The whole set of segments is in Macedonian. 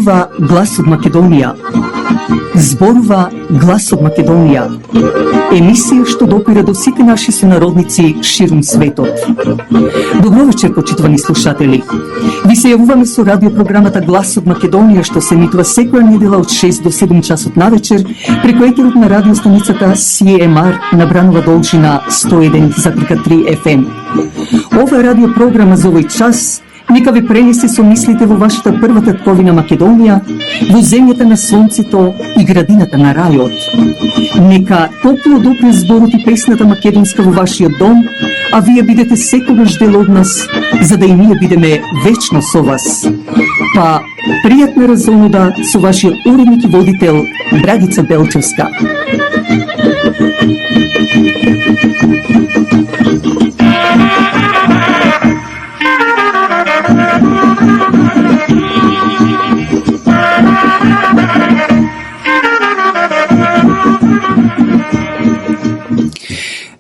Зборува глас од Македонија. Зборува глас од Македонија. Емисија што допира до сите наши сонародници ширум светот. Добро вечер, почитувани слушатели. Ви се јавуваме со радиопрограмата Глас од Македонија, што се емитува секоја недела од 6 до 7 часот навечер преку етерот на радиостаницата CMR на Бранова должина 101,3 FM. Ова е радиопрограма за овој час. Нека ви пренесе со мислите во вашата прва татковина Македонија, во земјата на слонцето и градината на рајот. Нека топло допре зборот и песната македонска во вашиот дом, а вие бидете секогаш дел од нас, за да и ние бидеме вечно со вас. Па, пријатна разонуда со вашиот уредник и водител Драгица Белчевска.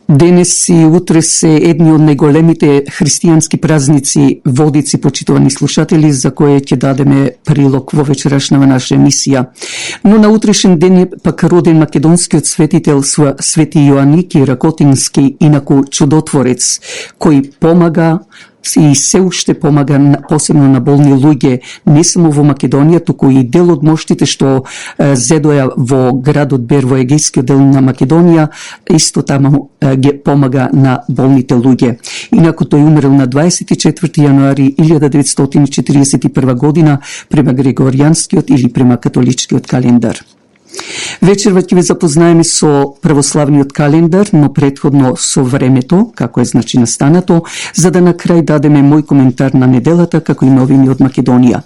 Денес и утре се едни од најголемите христијански празници водици, почитувани слушатели, за кои ќе дадеме прилог во вечерашнава наша емисија. Но на утрешен ден е пак роден македонскиот светител Свети Јоаники Ракотински, инаку чудотворец, кој помага и се уште помага посебно на болни луѓе, не само во Македонија, туку и дел од моштите што зедоја во градот Бер, во егејскиот дел на Македонија, исто таму ги помага на болните луѓе. Инаку тој умрел на 24 јануари 1941 година према Григоријанскиот или према католичкиот календар. Вечерва ќе ве запознаеме со православниот календар, но претходно со времето, како е значи настанато, за да на крај дадеме мој коментар на неделата, како и новини од Македонија.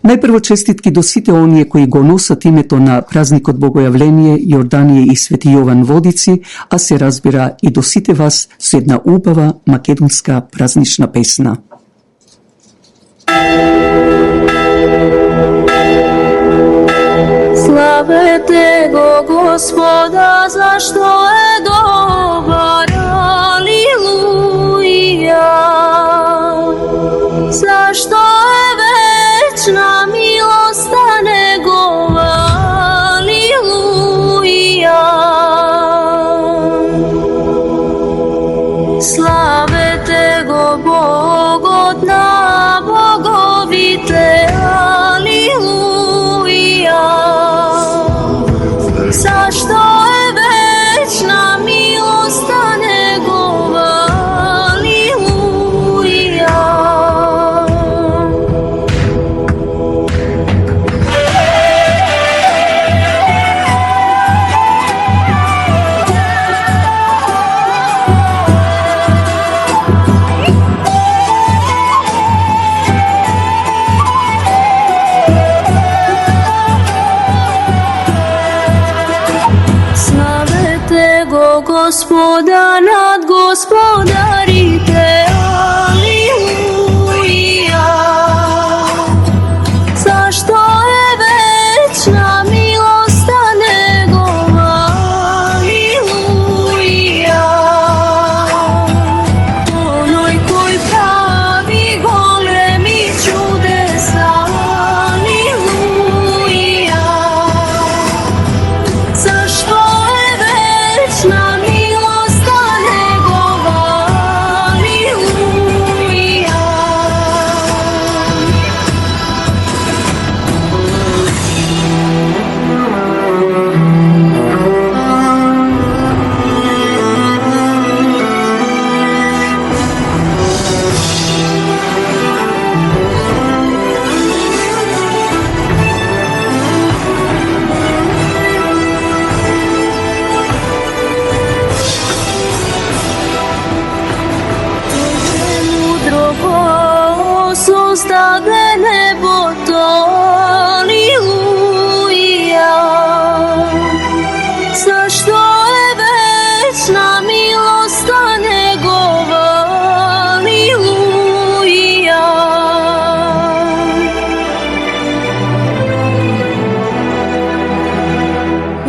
Најпрво честитки до сите оние кои го носат името на празникот Богојавление, Јорданија и Свети Јован Водици, а се разбира и до сите вас со една убава македонска празнична песна. Славете го Господа, зашто е добар, алилуја. Зашто е вечна милоста негова, алилуја. Славете го Богот на боговите, алилуја. Зашто е вечна милоста негова, алилуја. Господа над господарите, алилуја. Зашто е вечна милоста негова, алилуја. Оној кој прави големи чудеса, алилуја. Зашто е вечна создаде небото, алилуја. Зашто е вечна милоста негова, алилуја.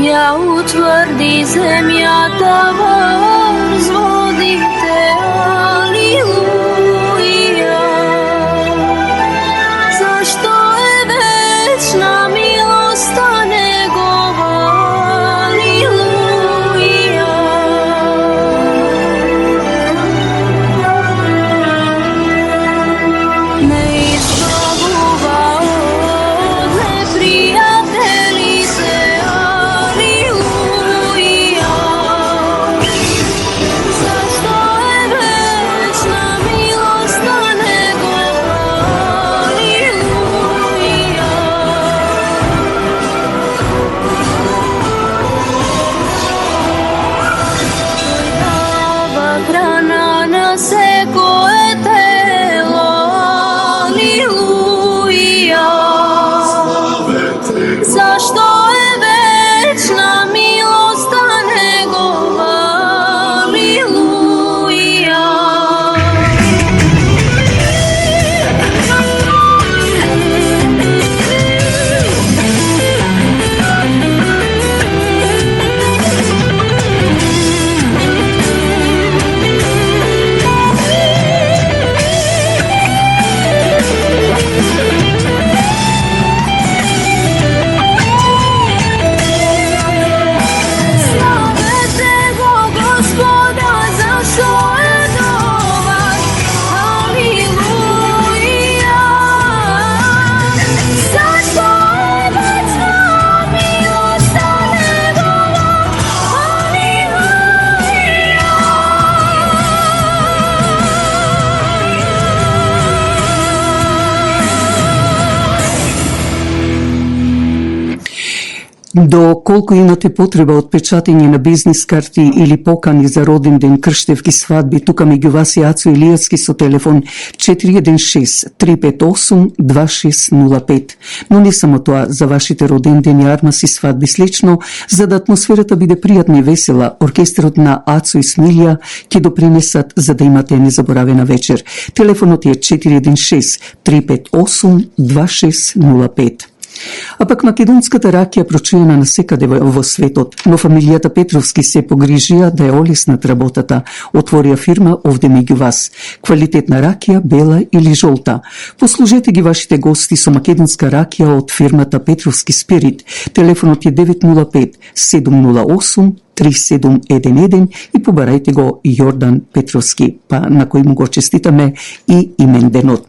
Ја утврди земјата врз водите, алилуја. Зашто е вечна Доколку имате потреба од печатење на бизнис карти или покани за роден ден, крштевки, свадби, тука меѓу вас е Ацо Илијацки со телефон 416-358-2605. Но не само тоа, за вашите роден дени, армаси, свадби, слично, за да атмосферата биде пријатна и весела, оркестрот на Ацо и Смилја ќе допринесат за да имате незаборавена вечер. Телефонот е 416-358-2605. А пак македонската ракија прочуена насекаде во светот, но фамилијата Петровски се погрижија да ја олеснат работата. Отворија фирма овде меѓу вас. Квалитетна ракија, бела или жолта. Послужете ги вашите гости со македонска ракија од фирмата Петровски Спирит. Телефонот е 905-708-3711 и побарајте го Јордан Петровски, па на кој му го честитаме и именденот.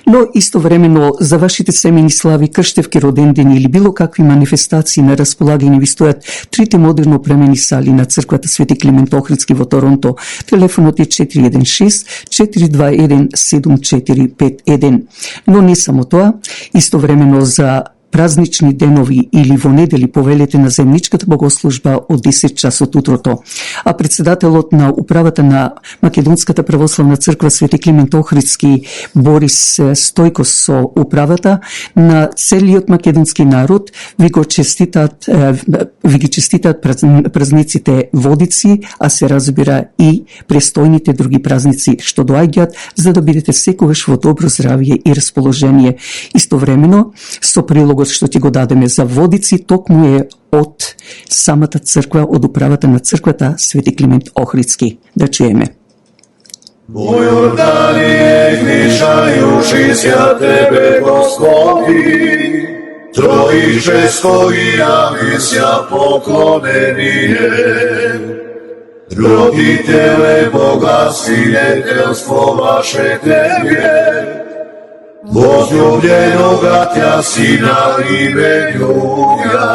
Но истовремено за вашите семени слави, крштевки, родендени или било какви манифестации на располагање ви стојат трите модерно опремени сали на црквата Свети Климент Охридски во Торонто. Телефонот е 416-421-7451. Но не само тоа, истовремено за празнични денови или во недели повелете на земничката богослужба од 10 часот утрото. А председателот на управата на Македонската православна црква Свети Климент Охридски Борис Стојкос со управата на целиот македонски народ ви ги честитаат празниците Водици, а се разбира и престојните други празници што доаѓаат за да бидете секогаш во добро здравје и расположение. Истовремено со прилогот што ти го дадеме за Водици, токму е од самата црква, од управата на црквата Свети Климент Охридски. Да чуеме. U Jordanije gnišajući sja tebe, Gospodi, trojiše stoji, javi sja poklonenije. Roditele Boga, sinjetelstvo vaše tebe, возлюбленога Тя Сина именуја,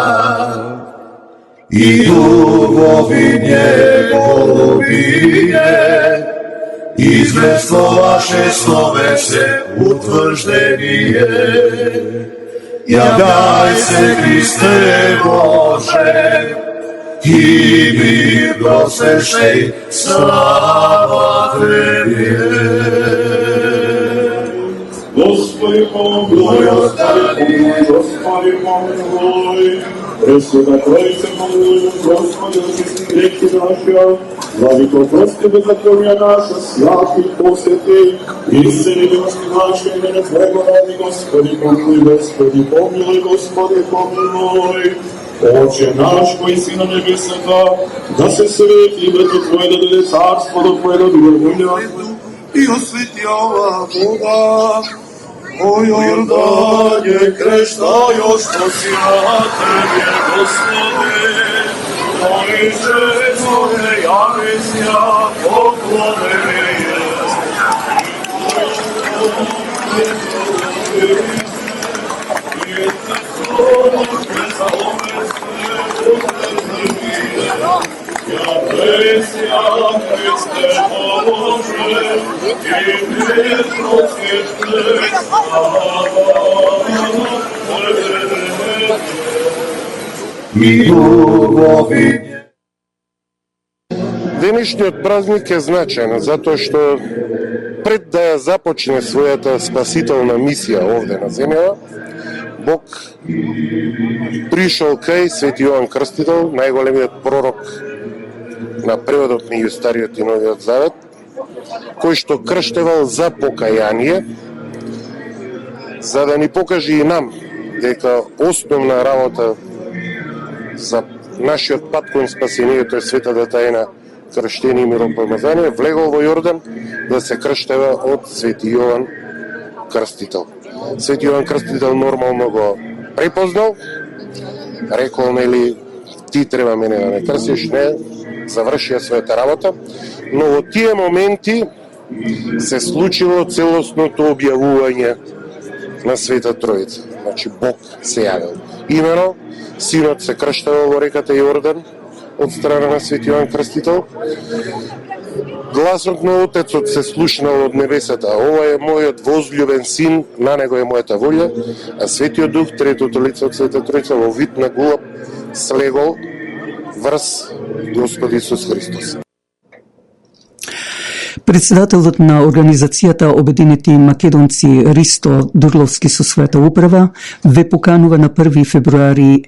и дугови голубине, измество ваше словесе утвърждение. Јавјај се, Христе Боже, Ти ми просвещај, слава Тебе. Господи помилуй, Господи помилуй, Пресвета Троица помилуй, Господи, очисти грехи наши, владико прости беззаконија наша, святи посети, исцели милости наши, имене Твоего ради, Господи помилуй, Господи помилуй, Господи помилуй. Отче наш, кој си на небесата, да се свети името Твое, да дојде царството Твое, да биде волја и освети ова вода. O Jordanie, kresztajoż to si na Tebie, Gospody, Ojcze Twoje, jawysja, poklonenie jest. Jawysja, Chryste Boże, i Ty proswietleś, Денешниот празник е значаен затоа што пред да ја започне својата спасителна мисија овде на земјава, Бог пришол кај Свети Јован Крстител, најголемиот пророк на преводот меѓу Стариот и Новиот Завет, кој што крштевал за покаяние, за да ни покаже и нам дека основна работа за нашиот пат кон спасението е светата тајна крштение и миропомазание, влегол во Јордан да се крштева од Свети Јован Крстител. Свети Јован Крстител нормално го препознал, рекол, нели, ти треба мене да ме крстиш, не, завршија својата работа, но во тие моменти се случило целосното објавување на Света Троица. Значи Бог се јавил. Имено, Синот се крштавал во реката Јордан од страна на Свети Јован Крстител. Гласот на Отецот се слушнал од небесата. Ова е мојот возљубен син, на него е мојата волја, а Светиот Дух, третото лице од Света Троица, во вид на голуб, слегол врз Господ Исус Христос. Председателот на Организацијата Обединети македонци Ристо Дурловски со својата управа ве поканува на 1 февруари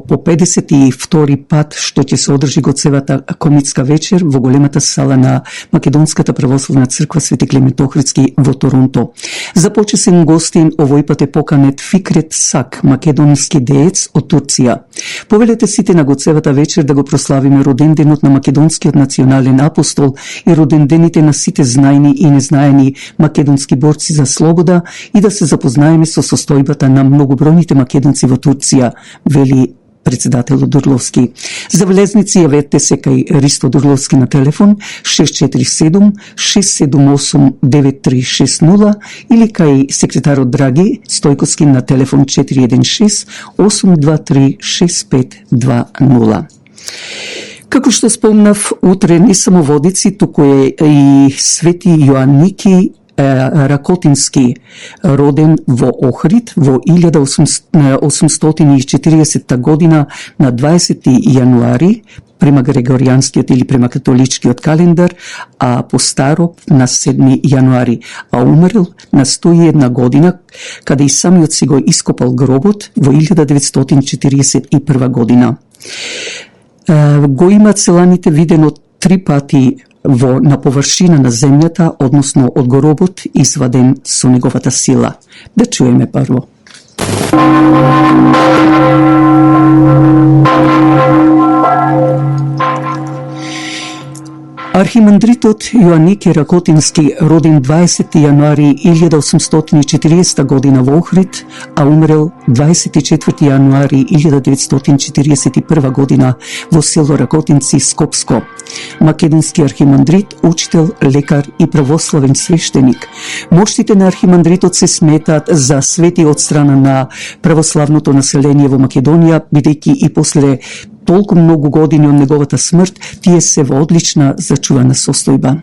по 52 пат што ќе се одржи Гоцевата комитска вечер во големата сала на Македонската православна црква Свети Климент Охридски во Торонто. За почесен гостин овој пат е поканет Фикрет Сак, македонски деец од Турција. Повелете сите на Гоцевата вечер да го прославиме роденденот на македонскиот национален апостол и родендените на сите знаени и незнаени македонски борци за слобода и да се запознаеме со состојбата на многобројните македонци во Турција, вели председателот Дурловски. За влезници јавете се кај Ристо Дурловски на телефон 647-678-9360 или кај секретарот Драги Стојковски на телефон 416-823-6520. Како што спомнав, утре не само водици, туку е и Свети Јоанники Ракотински, роден во Охрид во 1840 година на 20 јануари према грегоријанскиот или према католичкиот календар, а по старо на 7 јануари, а умрел на 101 година, каде и самиот си го ископал гробот во 1941 година. Го имаат селаните видено 3 пати на површина на земјата, односно од гробот изваден со неговата сила. Да чуеме прво. Архимандритот Јоанники Ракотински, роден 20 јануари 1840 година во Охрид, а умрел 24 јануари 1941 година во село Ракотинци, Скопско. Македонски архимандрит, учител, лекар и православен свештеник. Моштите на архимандритот се сметаат за свети од страна на православното население во Македонија, бидејќи и после толку многу години од неговата смрт, тие се во одлична зачувана состојба.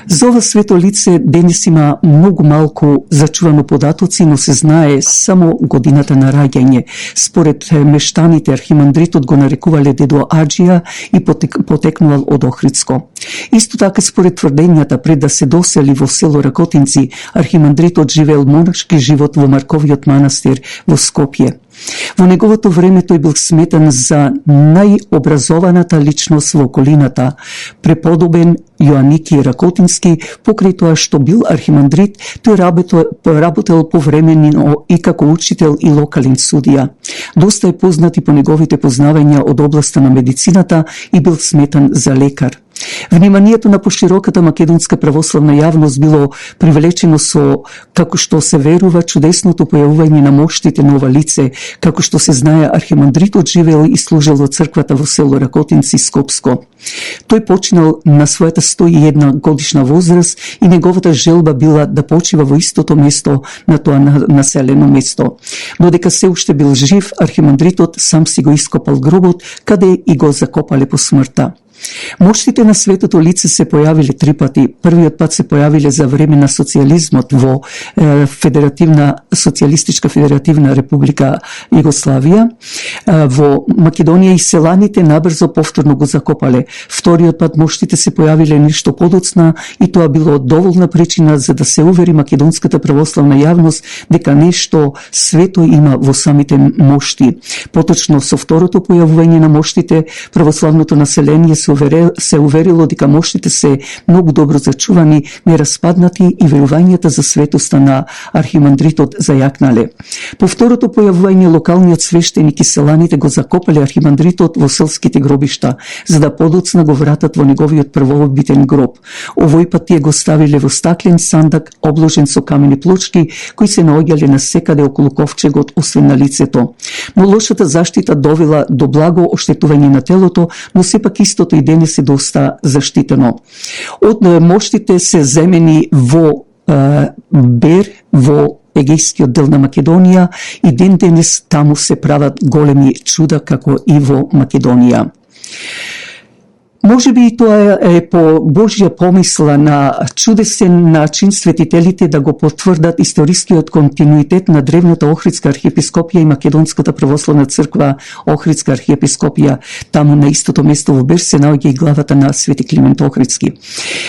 За ова свето лице денес има многу малку зачувано податоци, но се знае само годината на раѓање. Според мештаните, архимандритот го нарекувале дедо Аџија и потекнувал од Охридско. Исто така, според тврдењата, пред да се досели во село Ракотинци, архимандритот живеел монашки живот во Марковиот манастир во Скопје. Во неговото време тој бил сметан за најобразованата личност во околината, преподобен Јоанники Ракотински, покрај тоа што бил архимандрит, тој работел повремено и како учител и локален судија. Доста е познат и по неговите познавања од областа на медицината и бил сметан за лекар. Вниманието на пошироката македонска православна јавност било привлечено со, како што се верува, чудесното појавување на моштите на ова лице, како што се знае, архимандритот живеел и служел во црквата во село Ракотинци, Скопско. Тој починал на својата 101 годишна возраст и неговата желба била да почива во истото место на тоа населено место. Додека се уште бил жив, архимандритот сам си го ископал гробот, каде и го закопале по смртта. Моштите на светото лице се појавиле 3 пати. Првиот пат се појавиле за време на социјализмот во Социјалистичка федеративна република Југославија. Во Македонија и селаните набрзо повторно го закопале. Вториот пат моштите се појавиле нешто подоцна и тоа било доволна причина за да се увери македонската православна јавност дека нешто свето има во самите мошти. Поточно со второто појавување на моштите, православното население се уверило дека моштите се многу добро зачувани, нераспаднати и верувањата за светоста на архимандритот зајакнале. По второто појавување, локалниот свештеник и селаните го закопале архимандритот во селските гробишта, за да подоцна го вратат во неговиот првобитен гроб. Овој пат тие го ставиле во стаклен сандак, обложен со камени плочки, кои се наоѓале насекаде околу ковчегот, освен на лицето. Но лошата заштита довела до благо оштетување на телото, но сепак истото и денес е доста заштитено. Од моштите се земени во Бер, во егејскиот дел на Македонија, и ден денес таму се прават големи чуда како и во Македонија. Може би и тоа е по Божја помисла на чудесен начин светителите да го потврдат историскиот континуитет на древната Охридска архиепископија и Македонската православна црква Охридска архиепископија. Таму на истото место во Берж се наоѓа и главата на Свети Климент Охридски.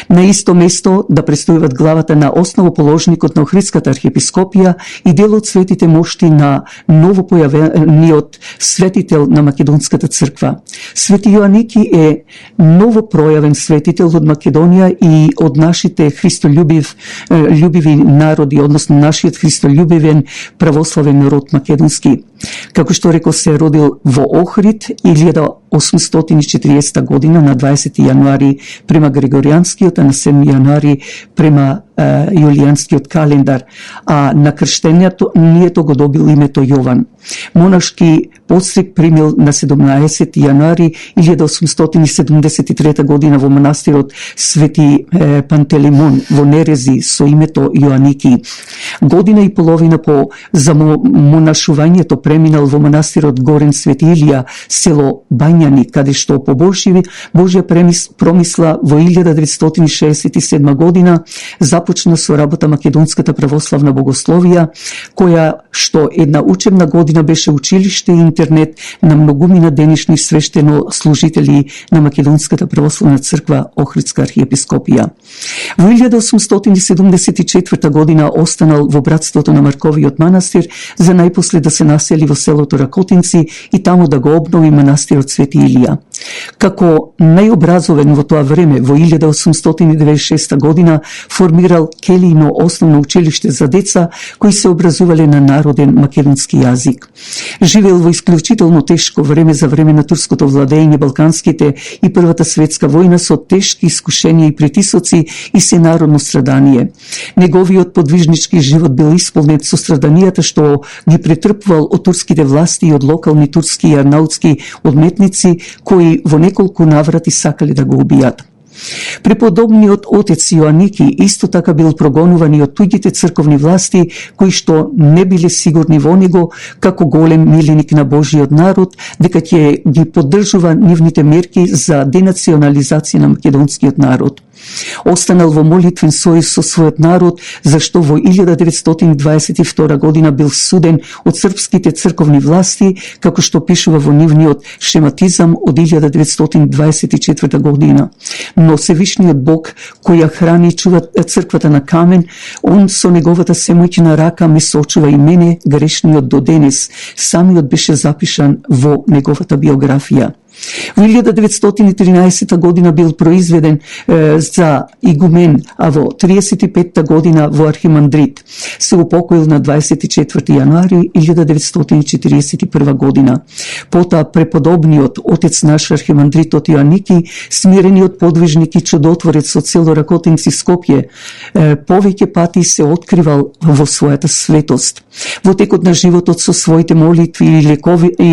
На исто место да престојуват главата на основоположникот на Охридската архиепископија и дел од светите мошти на новопојавениот светител на Македонската црква. Свети Јоаники е новопројавен светител од Македонија и од нашите христолюбиви народи, односно нашиот христолюбивен православен народ македонски. Како што рекол, се родил во Охрид 1840 година на 20 јануари према Григоријанскиот, а на 7 јануари према јулијанскиот календар, а на крштението го добил името Јован. Монашки подстриг примил на 17 јануари 1873 година во манастирот Свети Пантелеймон во Нерези со името Јоаники. Година и половина по замонашувањето преминал во манастирот Горен Свети Илија, село Бањани, каде што по Божја промисла во 1967 година започна со работа Македонската православна богословија, која што една учебна година беше училиште и интернет на многумина денешни свештено служители на Македонската православна црква Охридска архиепископија. Во 1874 година останал во братството на Марковиот манастир за најпосле да се насели во селото Ракотинци и таму да го обнови манастирот Свети Илија. Како најобразовен во тоа време, во 1896 година формирал Келино основно училиште за деца кои се образувале на народен македонски јазик. Живеел во исклучително тешко време за време на турското владење Балканските и Првата светска војна со тешки искушенија и притисоци и сенародно страдание. Неговиот подвижнички живот бил исполнет со страданијата што ги претрпувал од турските власти и од локални турски и арнаутски одметници кои во неколку наврати сакале да го убијат. Преподобниот отец Јоаники исто така бил прогонуван и од туѓите црковни власти кои што не биле сигурни во него како голем миленик на Божиот народ, дека ќе ги поддржува нивните мерки за денационализација на македонскиот народ. Останал во молитвен сојуз со својот народ, зашто во 1922 година бил суден од српските црковни власти, како што пишува во нивниот шематизам од 1924 година. Но Севишниот Бог, која храни и чува црквата на камен, он со неговата семојќна рака ме сочува и мене, грешниот до денес. Самиот беше запишан во неговата биографија. Во 1913 година бил произведен за игумен, а во 35 година во архимандрит. Се упокоил на 24 јануари 1941 година. Потоа преподобниот отец наш архимандритот Јоаники, смирениот подвижник и чудотворец од село Ракотинци Скопје, повеќе пати се откривал во својата светост. Во текот на животот со своите молитви и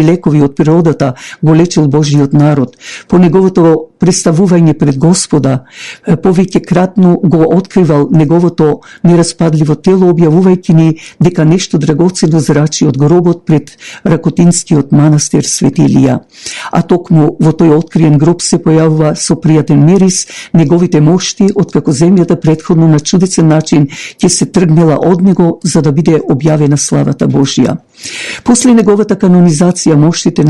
лекови од природата го лечил Божиот народ. По неговото представување пред Господа, повеќе кратно го откривал неговото нераспадливо тело, објавувајќи ни дека нешто драгоцено зрачи од гробот пред Ракотинскиот манастир Свети Илија. А токму во тој откриен гроб се појавува со пријатен мирис неговите мошти, откако земјата претходно на чудесен начин ќе се тргнела од него за да биде објавена славата Божја. После неговата канонизација моштите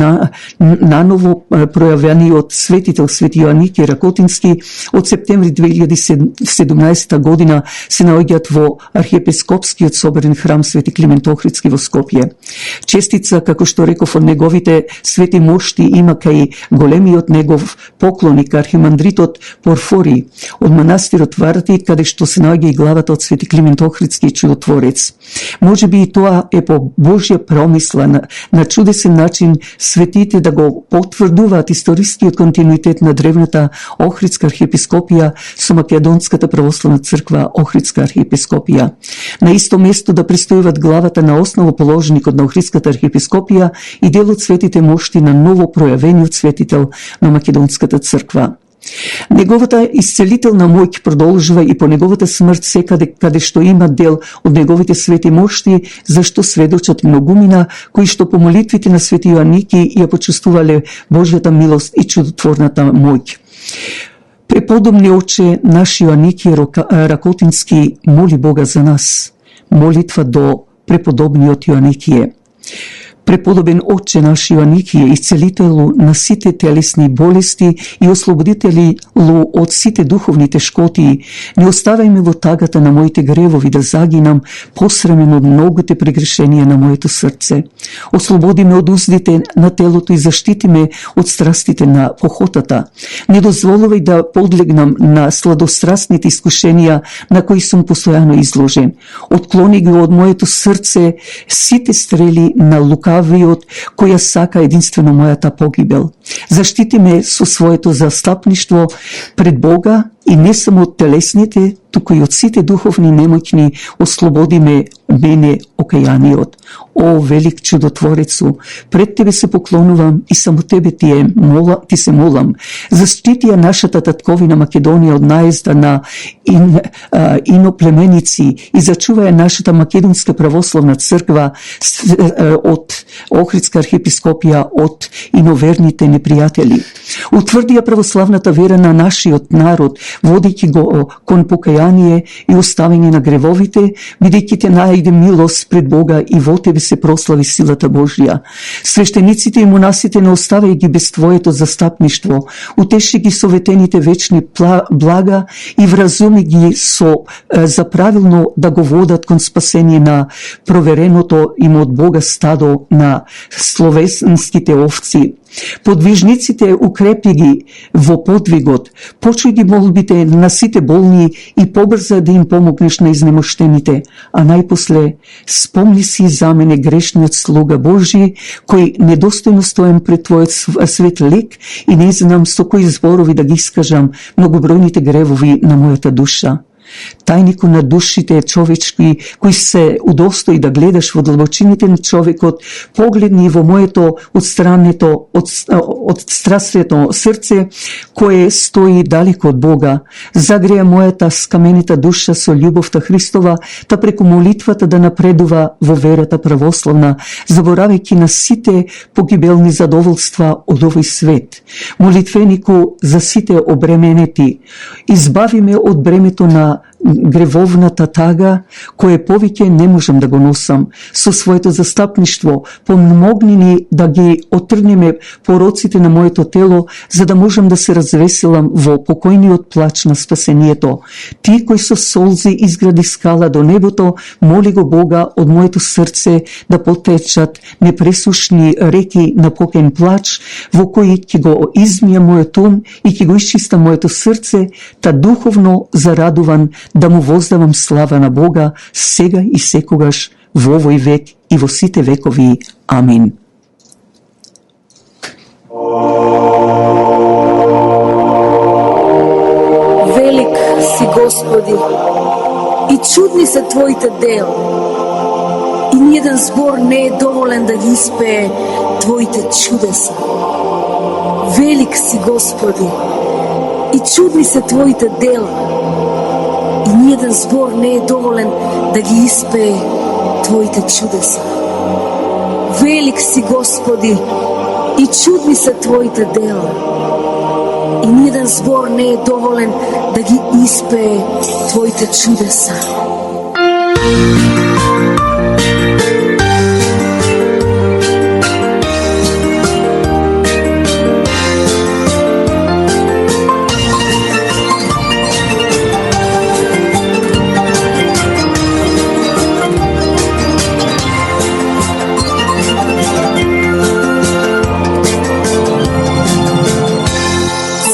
наново пројавени од светител Свети Јоаники Ракотински од септември 2017 година се наоѓаат во архиепископскиот соборен храм Свети Климент Охридски во Скопје. Честица, како што реков, од неговите свети мошти има кај големиот негов поклоник, архимандритот Порфори од манастирот Варати, каде што се наоѓа и главата од Свети Климент Охридски чудотворец. Може би и тоа е по Божја промисла на чудесен начин светите да го потврдуваат историскиот континуитет на древната Охридска архиепископија со Македонската православна црква Охридска архиепископија. На исто место да престојуват главата на основоположникот на Охридската архиепископија и дел од светите мошти на ново пројавениот светител на Македонската црква. Неговата исцелителна моќ продолжува и по неговата смрт секаде каде што има дел од неговите свети мошти, зашто сведочат многумина кои што по молитвите на Свети Јоаники ја почувствувале Божјата милост и чудотворната моќ. Преподобни Отче, наши Йоанники Ракотински, моли Бога за нас. Молитва до преподобниот Йоанникије. Преподобен Отче наш Јоанникије, исцелителу на сите телесни болести и ослободителу од сите духовни тешкоти, не оставај ме во тагата на моите гревови да загинам посрамен од многите прегрешенија на моето срце. Ослободи ме од уздите на телото и заштити ме од страстите на похотата. Не дозволувај да подлегнам на сладострастните искушенија на кои сум постојано изложен. Отклони ги од моето срце сите стрели на лукавиот која сака единствено мојата погибел. Заштити ме со своето застапништво пред Бога и не само од телесните, туку и од сите духовни немоќни, ослободи ме, мене, окајаниот. О, велик чудотворецу, пред Тебе се поклонувам и само Тебе ти се молам. Заштити ја нашата татковина Македонија од наезда на иноплеменици и зачуваја нашата Македонска православна црква од Охридска архиепископија од иноверните непријатели. Утврди ја православната вера на нашиот народ, водејќи го кон покаяние и оставање на гревовите, бидејќи те најде милост пред Бога и во Тебе се прослави силата Божја. Свештениците и монасите не оставај ги без Твоето застапништво, утеши ги советените вечни блага и вразуми ги за правилно да го водат кон спасение на провереното им од Бога стадо на словенските овци. Подвижниците укрепи ги во подвигот, почуј ги молбите на сите болни и побрза да им помогнеш на изнемоштените, а најпосле спомни си за мене грешниот слуга Божи, кој недостојно стојам пред Твојот свет лик и не знам со кои зборови да ги искажам многобројните гревови на мојата душа. Тајнико на душите човечки, кои се удостои да гледаш во длабочините на човекот, погледни во моето отстрастено срце, кое стои далеко од Бога. Загреја мојата скаменита душа со љубовта Христова, та преку молитвата да напредува во верата православна, заборавајќи на сите погибелни задоволства од овој свет. Молитвенику за сите обременети, избави ме од бремето на гревовната тага, кое повеќе не можам да го носам. Со своето застапништво помогни ни да ги отргнеме пороците на моето тело, за да можам да се развеселам во покојниот плач на спасението. Ти кој со солзи изгради скала до небото, моли го Бога од моето срце да потечат непресушни реки на покаен плач, во кои ќе го измија мојот ум и ќе го исчиста моето срце, та духовно зарадуван да му воздавам слава на Бога сега и секогаш во овој век и во сите векови. Амин. Велик си, Господи, и чудни се Твоите дела. И ниједен збор не е доволен да ги испее Твоите чудеса. Велик си, Господи, и чудни се Твоите дела. И ниједен збор не е доволен да ги испее Твоите чудеса. Велик си, Господи, и чудни се Твоите дела. И ниједен збор не е доволен да ги испее Твоите чудеса.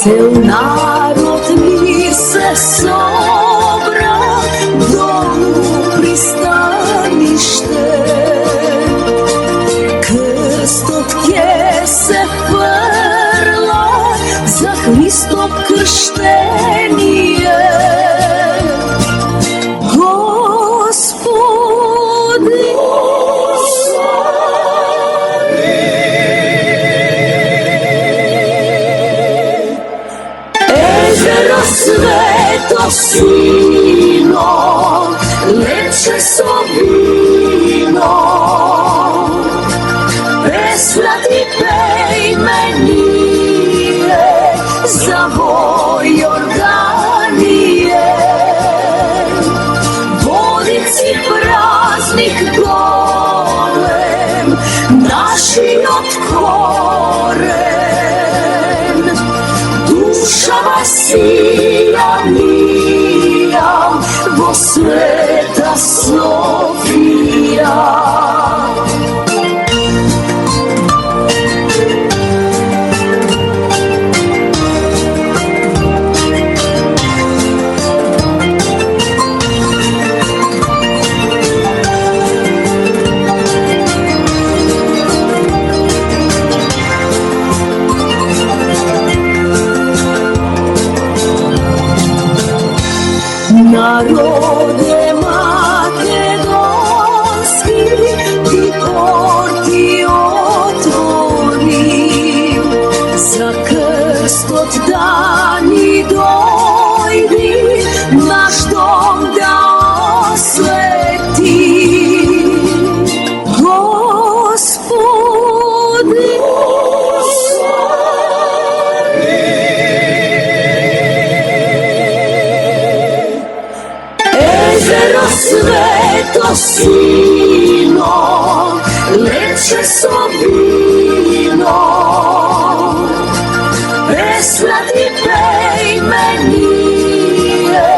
Цел народ мир се собра долу пристаниште. Крстот ќе се фрла за Христов крштение. Господи, свето сино, лече со вино, преслати пеј ме ние за Бог. нашиот корен, душава сија мија во Света Софија. Народе македонски, ти порти отвори, за крстот да ни дојди, наш дом да освети. Господи, езеро свето сино, лече со вино, преслади пејме ние,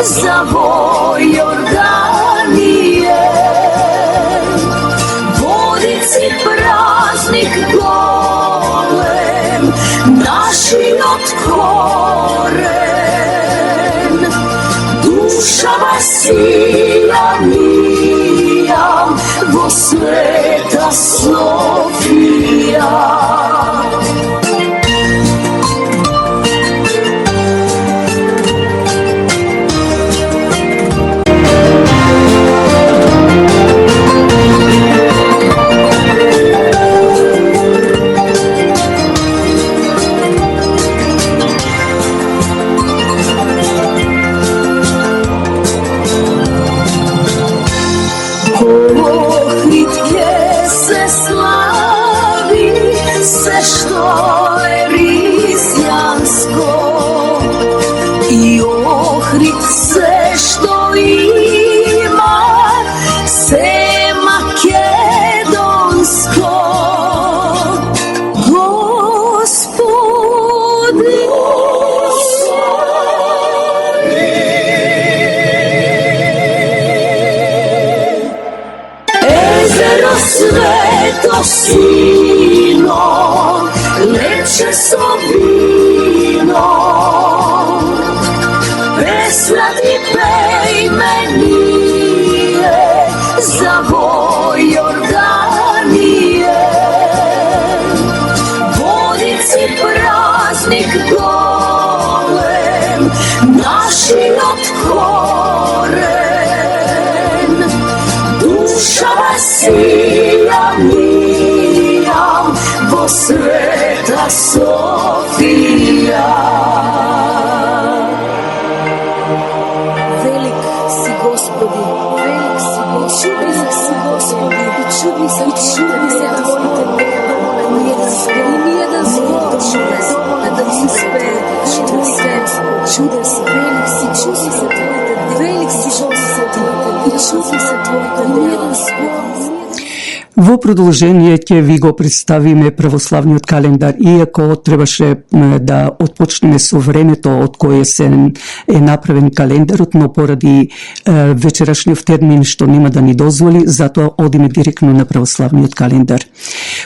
за вој Јорданije. Водици празник голем, нашиот корен, душава сија мија во Света Софија. Охрид ќе се слави, се што е ризјанско, и Охрид се што има, се македонско. Господи, езеро свето сино, лече со вино, преслади пејме ние, за вој Јорданije. Водици празник голем, нашиот корен, душава сија мија во Света Софија. Велик си Господи, велик си Господи, чудни се Твоите дела, ниједен збор доволен да испее Твоите чудеса. Велик си, чудни се Твоите дела, велик си Господи, и чудни се Твоите дела. Во продолжение ќе ви го представиме православниот календар, иако требаше да отпочнеме со времето од кое е направен календарот, но поради вечерашниот термин што нема да ни дозволи, затоа одиме директно на православниот календар.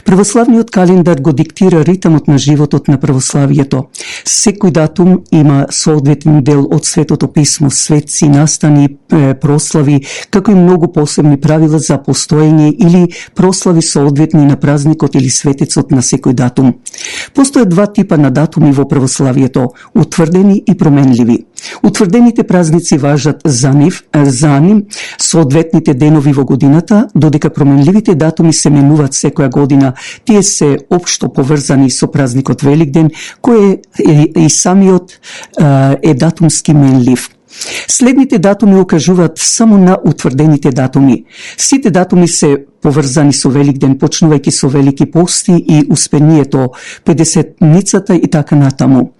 Православниот календар го диктира ритмот на животот на православието. Секој датум има соодветен дел од Светото писмо, светци, настани, прослави, како и многу посебни правила за постоење или прослави соодветни на празникот или светецот на секој датум. Постојат два типа на датуми во православието – утврдени и променливи. Утврдените празници важат за нив соодветните денови во годината, додека променливите датуми се менуваат секоја година. Тие се општо поврзани со празникот Великден, кој и самиот е датумски менлив. Следните датуми укажуваат само на утврдените датуми. Сите датуми се поврзани со Великден, почнувајќи со Велики пости и Успението, 50-ницата и така натаму.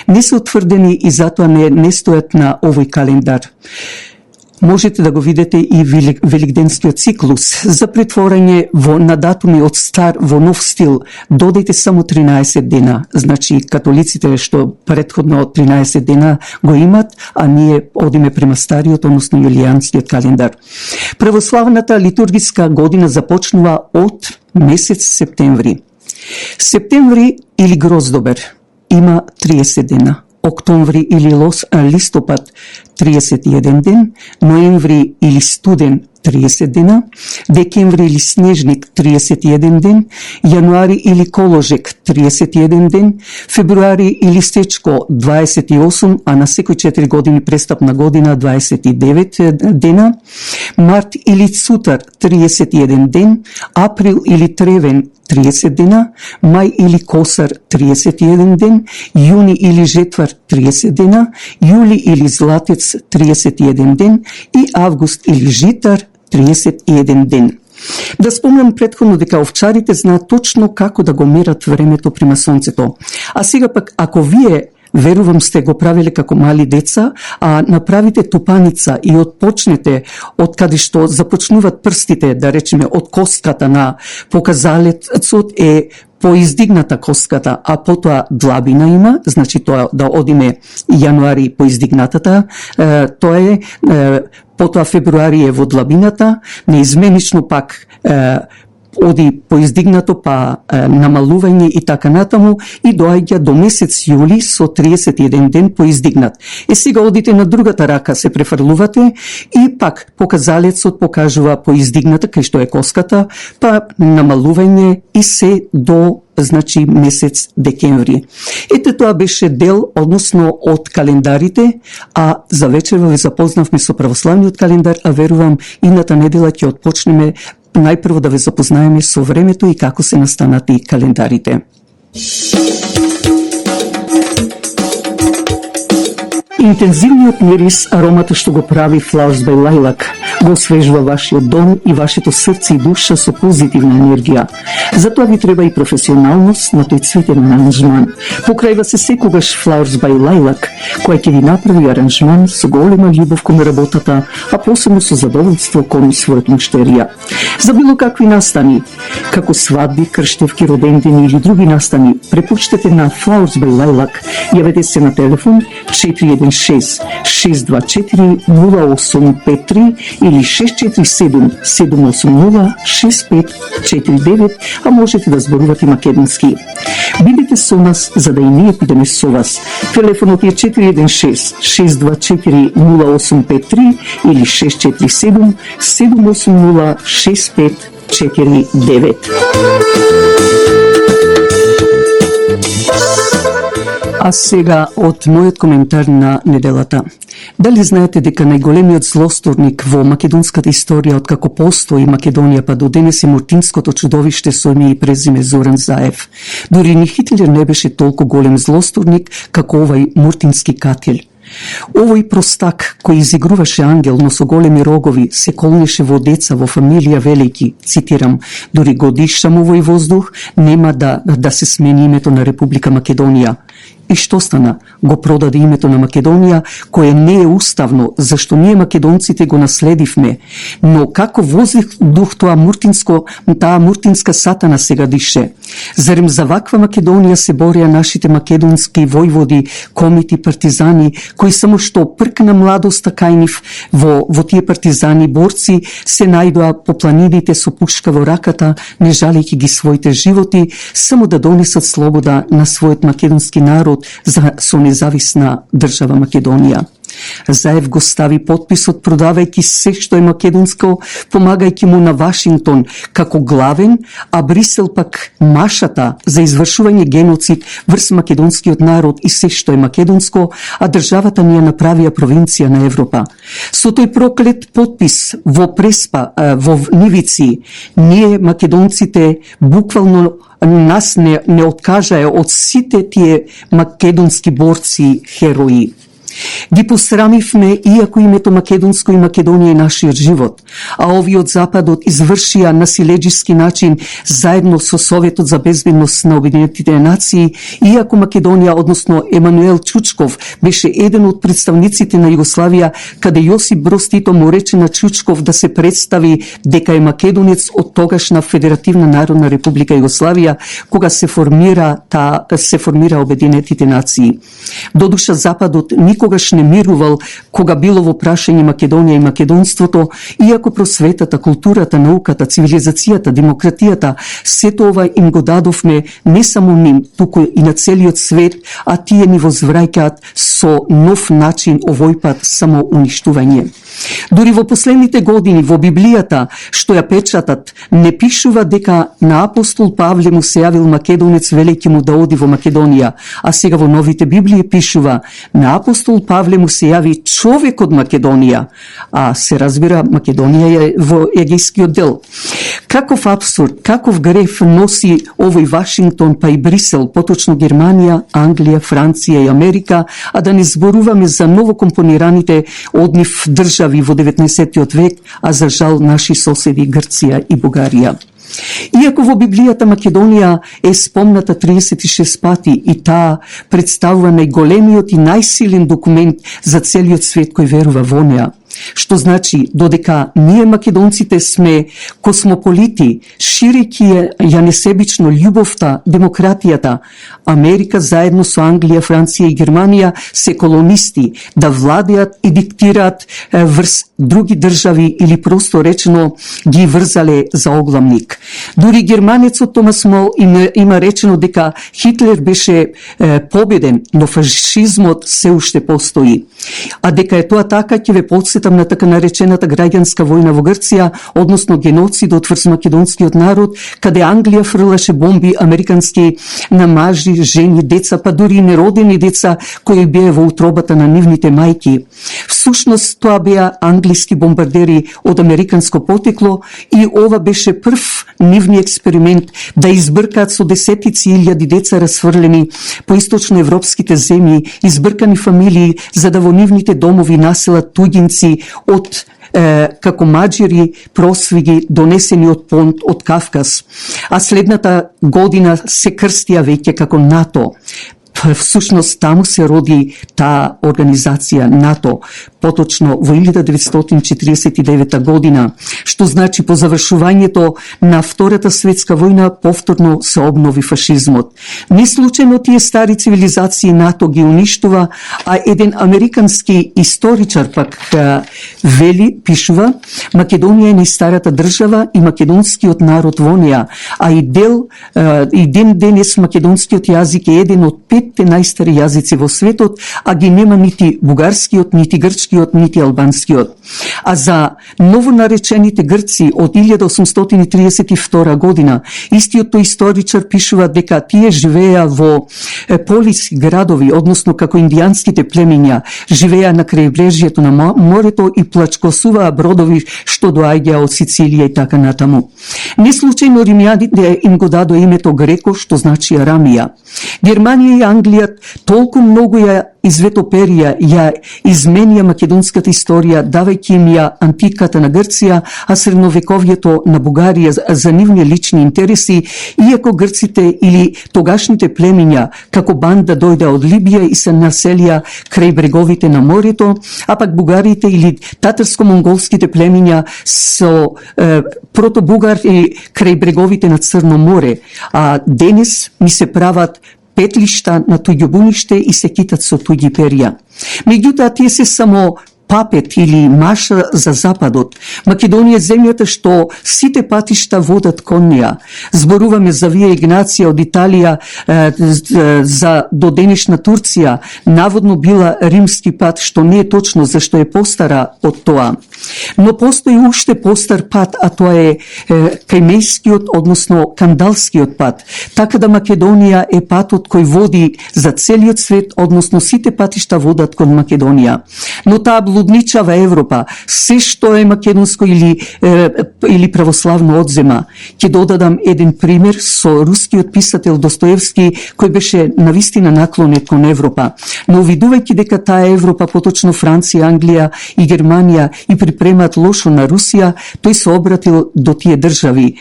Не се утврдени и затоа не стојат на овој календар. Можете да го видите и великденскиот циклус за претворање на датуми од стар во нов стил. Додајте само 13 дена. Значи, католиците што претходно 13 дена го имат, а ние одиме према стариот, односно јулијанскиот календар. Православната литургиска година започнува од месец септември. Септември или Гроздобер има 30 дена. Октомври или листопад 31 ден, ноември или студен 30 дена, декември или снежник 31 ден, јануари или коложек 31 ден, февруари или стечко 28, а на секој 4 години престапна година 29 дена, март или цутар 31 ден, април или тревен 30 дена, мај или косар 31 ден, јуни или жетвар 30 дена, јули или златец 31 ден и август или житар 31 ден. Да спомнам претходно дека овчарите знаат точно како да го мерат времето према сонцето. А сега пак, ако вие верувам сте го правиле како мали деца, а направите тупаница и отпочнете од каде што започнуваат прстите, да речеме од коската на показалецот е поиздигната коската, а потоа длабина има, значи тоа да одиме јануари поиздигнатата, тоа е потоа февруари е во длабината, неизменично пак оди поиздигнато, па намалување и така натаму, и доаѓа до месец јули со 31 ден поиздигнат. Сега одите на другата рака, се префрлувате и пак показалецот покажува поиздигната, кај што е коската, па намалување и се до значи месец декември. Ете тоа беше дел, односно од календарите, а за вечерва ве запознавме со православниот календар, а верувам ината недела ќе отпочнеме најпрво да ве запознаеме со времето и како се настанати календарите. Интензивниот мирис, аромата што го прави Flowers by Lilac, го освежува вашиот дом и вашето срце и душа со позитивна енергија. Затоа ви треба и професионалност на тој цветен аранжман. Покрајва се секогаш Flowers by Lilac, која ќе ви направи аранжман со голема љубов кон работата, а посебно со задоволство кон својот муштерија. За било какви настани, како свадби, крштевки, родендени или други настани, препуштете на Flowers by Lilac. Јавете се на телефон 416-624-0853 или 647-780-6549, а можете да зборувате македонски. Бидете со нас, за да и ние бидеме со вас. Телефонот е 416-624-0853 или 647-780-6549. А сега од мојот коментар на неделата. Дали знаете дека најголемиот злосторник во македонската историја од како постои Македонија па до денес е муртинското чудовиште со име и презиме Зоран Заев? Дури ни Хитлер не беше толку голем злосторник како овај муртински катил. Овој простак кој изигруваше ангел, но со големи рогови, се колнеше во деца, во фамилија велики, цитирам, дури го дишам овој воздух, нема да се смени името на Република Македонија. И што стана? Го продаде името на Македонија, кое не е уставно, зашто ние македонците го наследивме. Но како воздух таа муртинска сатана сега дише? Зарем за ваква Македонија се борија нашите македонски војводи, комити, партизани, кои само што пркна младоста кај нив во тие партизани борци се најдоа по планините со пушка во раката, не жалејќи ги своите животи, само да донесат слобода на својот македонски народ со независна држава Македонија. Заев го стави подписот продавајќи се што е македонско, помагајќи му на Вашингтон како главен, а Брисел пак машата за извршување геноцид врз македонскиот народ и се што е македонско, а државата ни ја направија провинција на Европа. Со тој проклет подпис во Преспа, во Нивици, ние македонците буквално нас не откажаја од сите тие македонски борци, херои. Ги посрамивме, иако името Македонско и Македонија е нашиот живот, а овие од Западот извршија на силеџиски начин заедно со Советот за безбедност на Обединетите нации, иако Македонија, односно Емануел Чучков, беше еден од представниците на Југославија, каде Јосип Броз Тито му рече на Чучков да се представи дека е македонец од тогашна Федеративна Народна Република Југославија, кога се формира Обединетите нации. Додуша Западот никогаш не мирувал кога било во прашање Македонија и македонството, иако просветата, културата, науката, цивилизацијата, демократијата, сето ова им го дадовме не само ним, туку и на целиот свет, а тие ни возвраќаат со нов начин, овој пат само уништување. Дури во последните години во Библијата, што ја печатат, не пишува дека на апостол Павле му се јавил македонец велејќи му да оди во Македонија, а сега во новите Библии пишува на апостол Павле му се јави човек од Македонија, а се разбира Македонија е во Егејскиот дел. Каков апсурд, каков греф носи овој Вашингтон па и Брисел, поточно Германија, Англија, Франција и Америка, а да не зборуваме за новокомпонираните од нив држави во 19. век, а за жал наши соседи Грција и Бугарија. Иако во Библијата Македонија е спомната 36 пати и таа представува најголемиот и најсилен документ за целиот свет кој верува во неа, што значи додека ние македонците сме космополити, ширејќи ја несебично љубовта, демократијата, Америка заедно со Англија, Франција и Германија се колонисти да владеат и диктираат врз други држави или просто речено ги врзале за огламник. Дури германецот Томас Мол има речено дека Хитлер беше победен, но фашизмот се уште постои. А дека е тоа така, ќе ве подсетам на така наречената граѓанска војна во Грција, односно геноцидот врз македонскиот народ, каде Англија фрлаше бомби американски на мажи, жени, деца, па дури и неродени деца кои беа во утробата на нивните мајки. Всушност тоа беа англиски бомбардери од американско потекло и ова беше прв нивни експеримент да избркаат со десетици илјади деца расфрлени по источноевропските земји, избркани фамилии, за да во нивните домови населат туѓинци од како маџери, просвиги, донесени од Понт, од Кавказ. А следната година се крстија веќе како НАТО. Всушност таму се роди таа организација НАТО, поточно во 1949 година, што значи по завршувањето на Втората светска војна повторно се обнови фашизмот. Не случајно тие стари цивилизации НАТО ги уништува, а еден американски историчар пак пишува, Македонија е најстарата држава и македонскиот народ во неа, а и ден денес македонскиот јазик е еден од 5 најстари јазици во светот, а ги нема нити бугарскиот, нити грчкиот, нити албанскиот. А за новонаречените грци од 1832 година, истиот тој историчар пишува дека тие живееа во полиски градови, односно како индијанските племиња, живееа на крајбрежјето на морето и плачкосуваа бродови што доаѓаа од Сицилија и така натаму. Не случајно римјаните им го дадо името Греко, што значи Арамија. Германија и Англија толку многу ја изветоперија, ја изменија македонската историја, давајќи им ја антиката на Грција, а средновековието на Бугарија за нивни лични интереси, иако грците или тогашните племиња како банда дојде од Либија и се населија крај бреговите на морето, а пак бугарите или татарско-монголските племиња со протобугар и крај бреговите на Црно море, а денес ми се прават петлишта на туѓобуниште и се китат со туѓи перја. Меѓутоа, тие се само папет или маша за Западот. Македонија е земјата што сите патишта водат кон неа. Зборуваме за Вија Игнација од Италија, за до денешна Турција, наводно била римски пат, што не е точно, зашто е постара од тоа. Но постои уште постар пат, а тоа е кајмејскиот, односно кандалскиот пат. Така да Македонија е патот кој води за целиот свет, односно сите патишта водат кон Македонија. Но таа блудничава Европа, се што е македонско или православно одзема. Ќе додадам еден пример со рускиот писател Достоевски, кој беше навистина наклонет кон Европа. Но видувајќи дека таа Европа, поточно Франција, Англија и Германија, и припремаат лошо на Русија, тој се обратил до тие држави,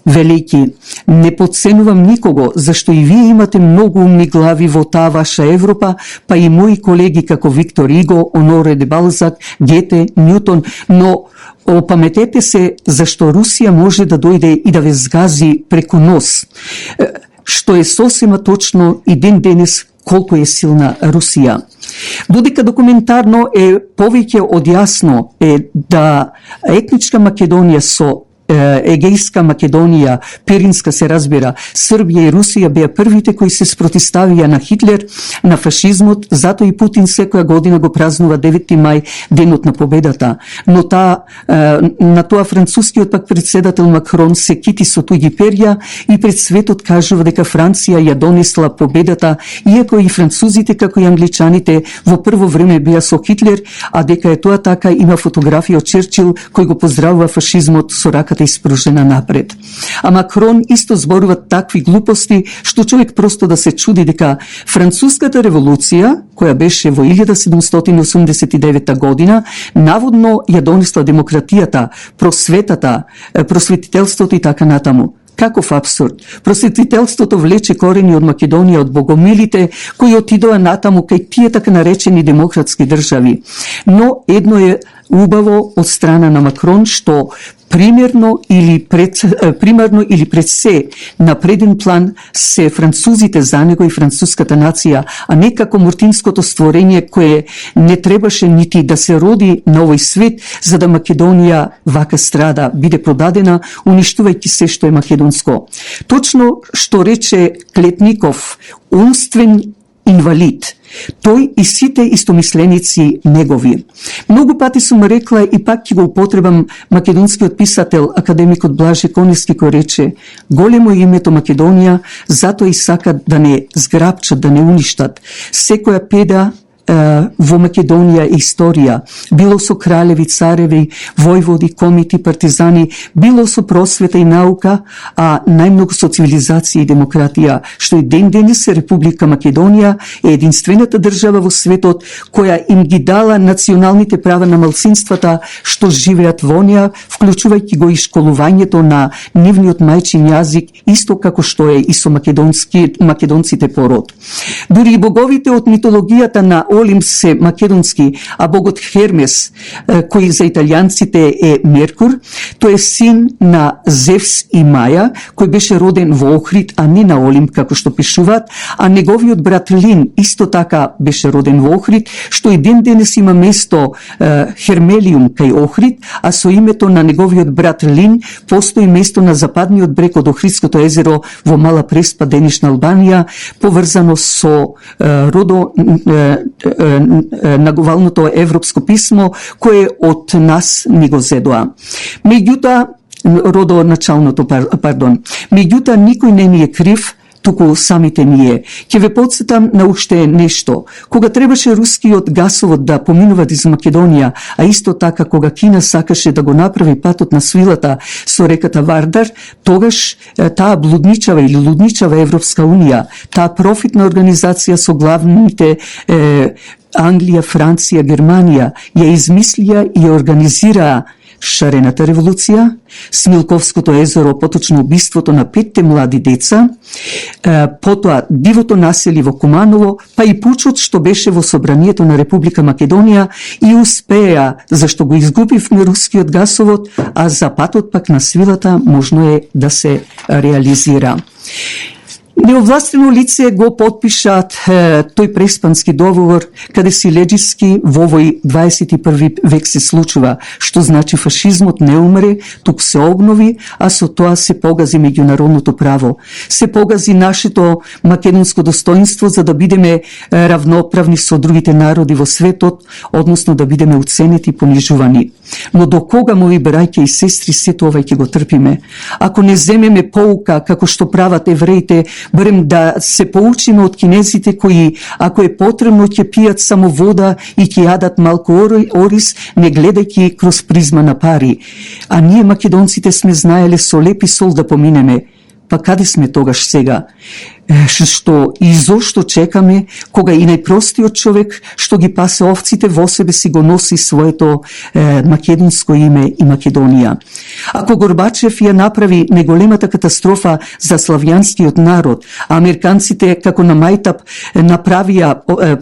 велејќи: не подценувам никого, зашто и вие имате многу умни глави во таа ваша Европа, па и мои колеги како Виктор Иго, Оноре де Балзак, Гете, Ньютон, но опаметете се зашто Русија може да дојде и да ве згази преку нос, што е сосема точно и ден денес колку е силна Русија. Додека документарно е повеќе од јасно е да етничка Македонија со Егејска Македонија, Пиринска се разбира, Србија и Русија беа првите кои се спротиставија на Хитлер, на фашизмот, затоа и Путин секоја година го празнува 9 мај, денот на победата. Но на тоа францускиот пак председател Макрон се кити со туѓи перја и пред светот кажува дека Франција ја донесла победата, иако и французите како и англичаните во прво време беа со Хитлер, а дека е тоа така, има фотографија од Черчил кој го поздравува фашизмот со раката испружена напред. А Макрон исто зборува такви глупости, што човек просто да се чуди дека Француската револуција, која беше во 1789 година, наводно ја донесла демократијата, просветата, просветителството и така натаму. Каков абсурд! Просветителството влече корени од Македонија, од богомилите, кои отидоа натаму кај тие така наречени демократски држави. Но едно е убаво од страна на Макрон, што примерно или пред се на преден план се французите за него и француската нација, а не како муртинското створење кое не требаше нити да се роди на овој свет за да Македонија вака страда, биде продадена, уништувајќи се што е македонско. Точно што рече Клетников, умствен инвалид. Тој и сите истомисленици негови. Многу пати сум рекла и пак ќе го употребам македонскиот писател, академикот Блаже Коневски, кој рече: големо името Македонија, затоа и сакат да не зграбчат, да не уништат. Секоја педа во Македонија е историја, било со кралеви, цареви, војводи, комити, партизани, било со просвета и наука, а најмногу со цивилизација и демократија, што и ден денес Република Македонија е единствената држава во светот која им ги дала националните права на малцинствата што живеат во неа, вклучувајќи го и школувањето на нивниот мајчин јазик, исто како што е и со македонците пород. Дури и боговите од митологијата на Олимп се македонски, а богот Хермес, кој за италијанците е Меркур, тој е син на Зевс и Маја, кој беше роден во Охрид, а не на Олимп, како што пишуваат, а неговиот брат Лин исто така беше роден во Охрид, што и ден денес има место Хермелиум кај Охрид, а со името на неговиот брат Лин постои место на западниот брег од Охридското езеро во Мала Преспа, денешна Албанија, поврзано со наговалното европско писмо кое од нас ни го зедоа. Меѓутоа никој не ни е крив, туку самите ние. Ќе ве подсетам на уште нешто. Кога требаше рускиот гасовод да поминува из Македонија, а исто така кога Кина сакаше да го направи патот на свилата со реката Вардар, тогаш таа блудничава или лудничава Европска Унија, таа профитна организација со главните Англија, Франција, Германија, ја измислија и ја организираа Шарената револуција, Смилковското езеро, поточно убиството на 5 млади деца, потоа дивото населие во Куманово, па и пучот што беше во собранието на Република Македонија и успеа, зашто го изгубивме рускиот гасовод, а запатот пак на свилата можно е да се реализира. Неовластено лице го подпишаат тој преспански договор, каде Силеџиски во овој 21 век се случува, што значи фашизмот не умре, тук се обнови, а со тоа се погази меѓународното право. Се погази нашето македонско достоинство за да бидеме равноправни со другите народи во светот, односно да бидеме уценети и понижувани. Но до кога, мои браќа и сестри, сето ова ќе го трпиме? Ако не земеме поука, како што прават евреите, барем да се поучиме од кинезите кои, ако е потребно, ќе пијат само вода и ќе јадат малку ориз, не гледајќи кроз призма на пари. А ние македонците сме знаеле со леп и сол да поминеме. Па каде сме тогаш сега? Што и зошто чекаме, кога и најпростиот човек што ги пасе овците во себе си го носи своето македонско име и Македонија. Ако Горбачев ја направи неголемата катастрофа за славјанскиот народ, а американците како на мајтап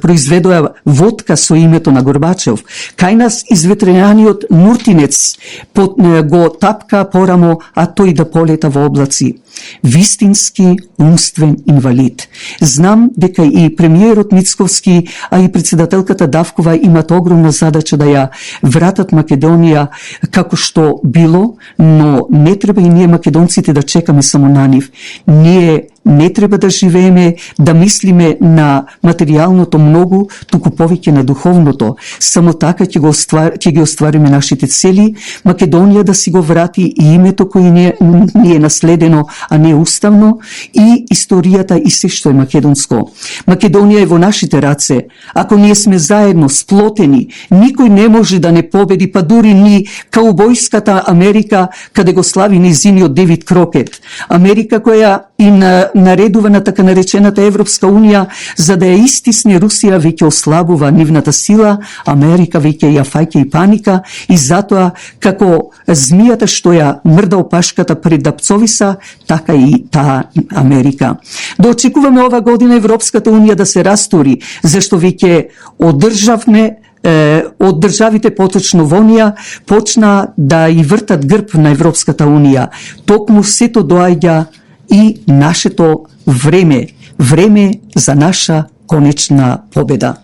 произведоа водка со името на Горбачев, кај нас изветренаниот Нуртинец го тапка порамо, а тој да полета во облаци. Вистински умствен инвалид. Знам дека и премиерот Мицковски, а и председателката Давкова имат огромна задача да ја вратат Македонија како што било, но не треба и ние македонците да чекаме само на нив. Ние не треба да живееме, да мислиме на материјалното многу, туку повеќе на духовното. Само така ќе ги оствариме нашите цели, Македонија да си го врати и името кој ни е наследено, а не уставно, и историјата и се што е македонско. Македонија е во нашите раце. Ако ние сме заедно, сплотени, никој не може да не победи, па дури ни каубојската Америка, каде го слави незиниот Девид Крокет. Америка која и наредува на така наречената Европска Унија, за да ја истисне Русија, веќе ослабува нивната сила, Америка веќе ја фаќа и паника, и затоа како змијата што ја мрда опашката пред дапцовиса, така и таа Америка. Да очекуваме ова година Европската Унија да се растури, зашто веќе од државите поточно во неа почна да и вртат грб на Европската Унија. Токму сето доаѓа и нашето време за наша конечна победа.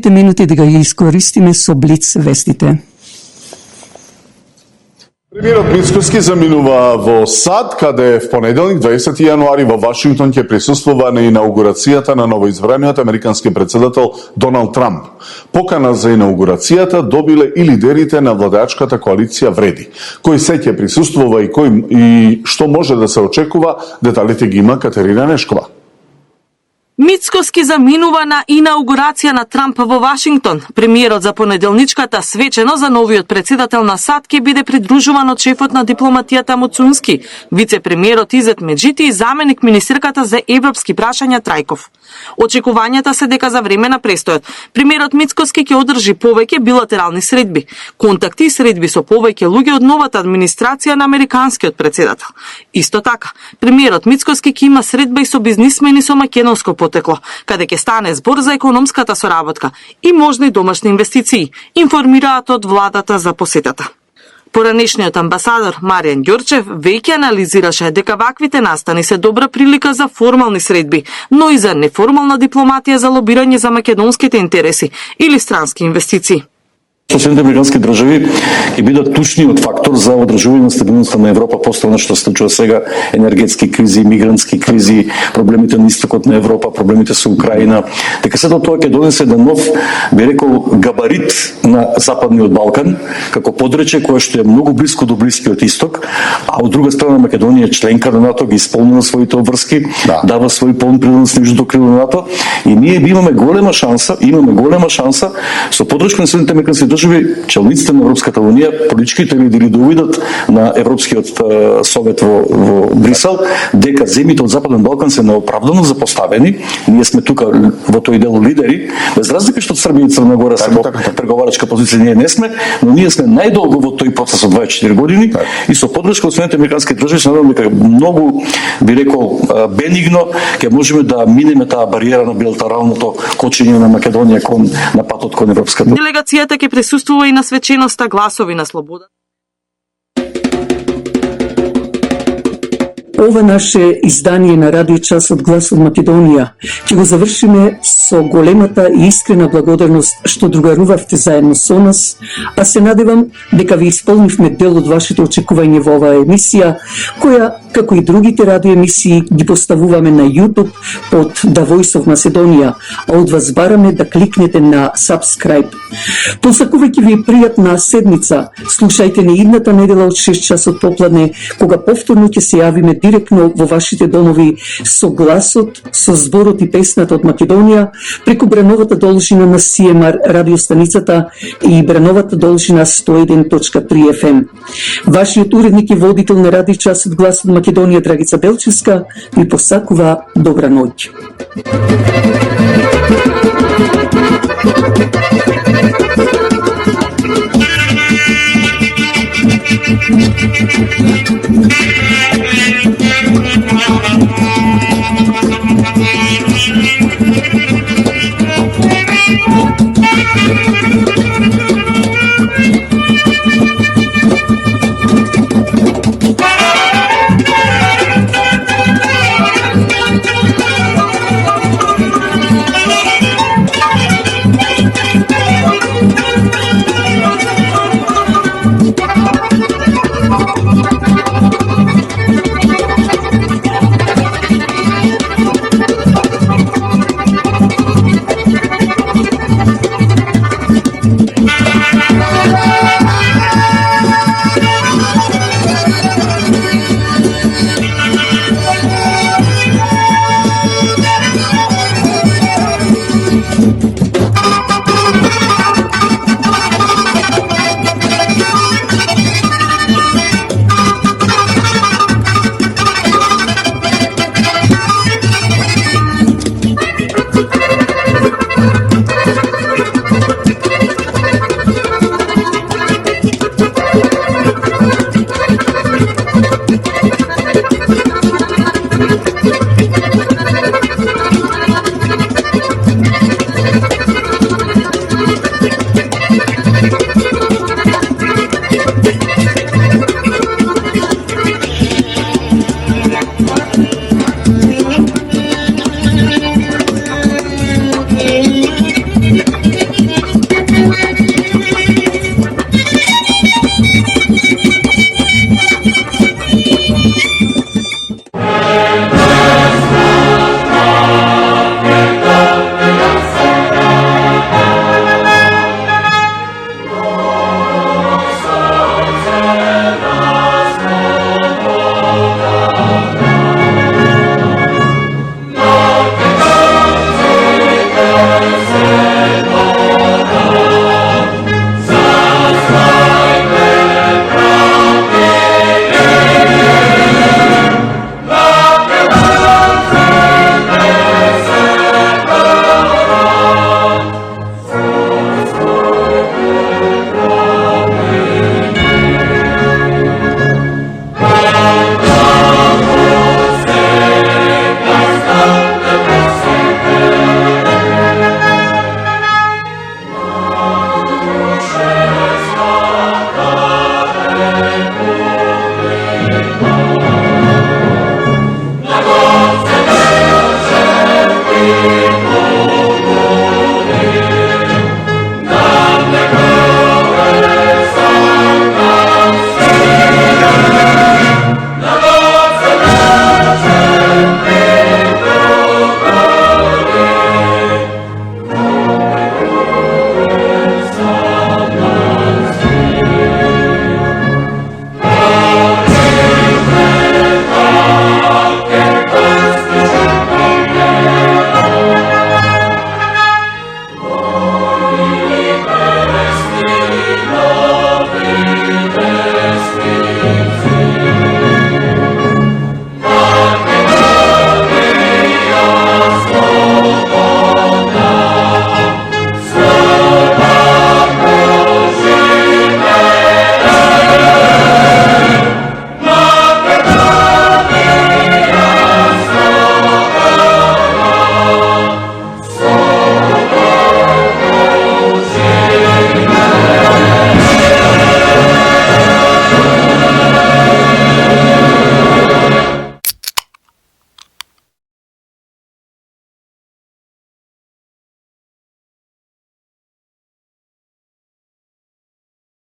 следните минути да ги искористиме со Блиц вестите. Премиерот Мицкоски заминува во САД, каде в понеделник, 20 јануари, во Вашингтон ќе присуствува на инаугурацијата на новоизбраниот американски председател Доналд Трамп. Покана за инаугурацијата добиле и лидерите на владеачката коалиција Вреди. Кој се ќе присуствува и што може да се очекува, деталите ги има Катерина Нешкова. Мицкоски заминува на инаугурација на Трамп во Вашингтон. Премиерот за понеделничката свечено за новиот председател на САД ќе биде придружуван од шефот на дипломатијата Муцунски, вице-премиерот Изет Меджити и заменик министерката за европски прашања Трајков. Очекувањата се дека за време на престојот премиерот Мицкоски ќе одржи повеќе билатерални средби, контакти и средби со повеќе луѓе од новата администрација на американскиот председател. Исто така, премиерот Мицкоски ќе има средба и со бизнисмени со македонско потекло, каде ќе стане збор за економската соработка и можни домашни инвестиции, информираат од владата за посетата. Поранешниот амбасадор Маријан Ѓорчев веќе анализираше дека ваквите настани се добра прилика за формални средби, но и за неформална дипломатија за лобирање за македонските интереси или странски инвестиции. Соединените американски држави ќе бидат клучниот фактор за одржување на стабилноста на Европа после што се случува сега, енергетски кризи, мигрантски кризи, проблемите на истокот на Европа, проблемите со Украина. Дека сето тоа ќе донесе еден нов, би рекол, габарит на Западниот Балкан, како подрече кое што е многу блиско до Блискиот Исток, а од друга страна Македонија е членка на НАТО, ги исполнува своите обврски, дава свој полн принос на јужното крило на НАТО и ние имаме голема шанса со поддршка на Соединените американски држави, челниците на Европската унија, политичките лидери да увидат на Европскиот совет во Брисел, дека земјите од Западен Балкан се неоправдано запоставени. Ние сме тука во тој дел лидери, без разлика што Србија и Црна Гора се во преговарачка позиција, ние не сме, но ние сме најдолго во тој процес од 24 години и со поддршка од Соединените американски држави се надевам дека многу, би рекол, бенигно ќе можеме да минеме таа бариера на билатералното кочење на Македонија кон на патот кон Европската. Делегацијата ќе присуствува и на свеченоста Гласови на слобода. Ова наше издание на Радио Час од Глас од Македонија ќе го завршиме со големата и искрена благодарност што другарувавте заедно со нас, а се надевам дека ви исполнивме дел од вашите очекување во оваа емисија, која, како и другите радиоемисии, ги поставуваме на YouTube под The Voice of Macedonia, а од вас бараме да кликнете на Subscribe. Посакувајќи ви пријатна седмица, слушајте не идната недела од 6 часот попладне, кога повторно ќе се јавиме директно во вашите домови со гласот, со зборот и песната од Македонија, преку брановата должина на CMR радиостаницата и брановата должина 101.3 FM. Вашиот уредник и водител на Радио Час од Глас од Македонија, Драгица Белчевска, ви посакува добра ноќ. La